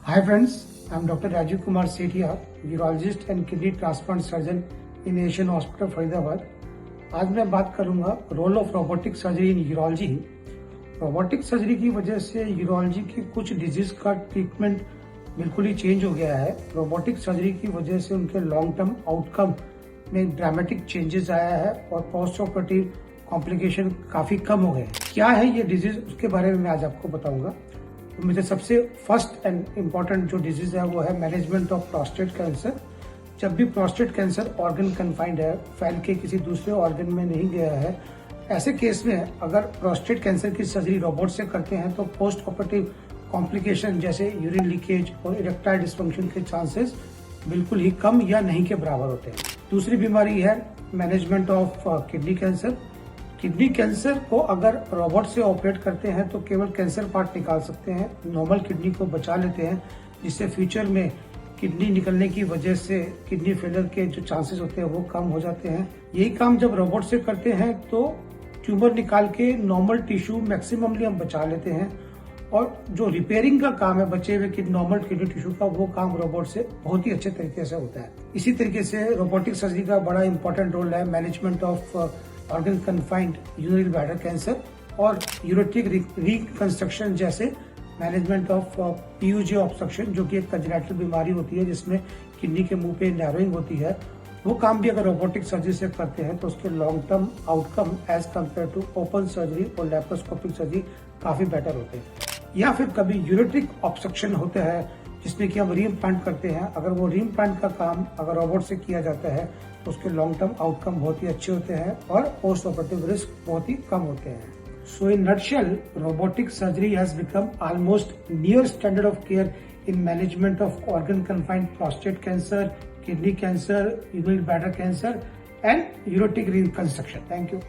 Hi friends, I am Dr. Rajiv Kumar Sethia, urologist and kidney transplant surgeon in Asian Hospital, Faridabad. आज मैं बात करूंगा role of robotic surgery in urology. Robotic surgery की वजह से urology की कुछ डिजीज का ट्रीटमेंट बिल्कुल ही चेंज हो गया है। रोबोटिक सर्जरी की वजह से उनके लॉन्ग टर्म आउटकम में ड्रामेटिक चेंजेस आया है और पोस्ट ऑपरेटिव कॉम्प्लिकेशन काफी कम हो गए। क्या है ये डिजीज, उसके बारे में मैं आज आपको बताऊंगा। तो मुझे सबसे फर्स्ट एंड इम्पॉर्टेंट जो डिजीज है वो है मैनेजमेंट ऑफ प्रोस्टेट कैंसर। जब भी प्रोस्टेट कैंसर ऑर्गन कन्फाइंड है, फैल के किसी दूसरे ऑर्गन में नहीं गया है, ऐसे केस में अगर प्रोस्टेट कैंसर की सर्जरी रोबोट से करते हैं तो पोस्ट ऑपरेटिव कॉम्प्लिकेशन जैसे यूरिन लीकेज और इरेक्टाइल डिस्फंक्शन के चांसेस बिल्कुल ही कम या नहीं के बराबर होते हैं। दूसरी बीमारी है management of kidney cancer. Kidney cancer को अगर रोबोट से ऑपरेट करते हैं तो केवल कैंसर पार्ट निकाल सकते हैं, नॉर्मल किडनी को बचा लेते हैं, जिससे फ्यूचर में किडनी निकलने की वजह से किडनी फेलियर के जो चांसेस होते हैं वो कम हो जाते हैं। यही काम जब रोबोट से करते हैं तो ट्यूमर निकाल के नॉर्मल टिश्यू मैक्सिममली हम बचा लेते हैं और जो रिपेयरिंग का काम है बचे हुए नॉर्मल किडनी टिश्यू का, वो काम रोबोट से बहुत ही अच्छे तरीके से होता है। इसी तरीके से रोबोटिक सर्जरी का बड़ा इंपॉर्टेंट रोल है management of organ confined urinary bladder cancer और यूरेट्रिक रिकंस्ट्रक्शन जैसे मैनेजमेंट ऑफ पीयूजी ऑब्स्ट्रक्शन, जो कि एक कंजेनिटल बीमारी होती है जिसमें किडनी के मुंह पे नैरोइंग होती है। वो काम भी अगर रोबोटिक सर्जरी से करते हैं तो उसके long term outcome as compared to open surgery और लैप्रोस्कोपिक सर्जरी काफी बेटर होते हैं। या फिर कभी यूरेट्रिक ऑब्स्ट्रक्शन होता है जिसमें कि हम रीइम्प्लांट करते हैं, अगर वो रीइम्प्लांट का काम अगर रोबोट से किया जाता है तो उसके लॉन्ग टर्म आउटकम बहुत ही अच्छे होते हैं और पोस्ट ऑपरेटिव रिस्क बहुत ही कम होते हैं। So in nutshell, robotic surgery has become almost near standard of care in management of organ confined prostate cancer, kidney cancer, urinary bladder cancer and ureteric reconstruction. Thank you.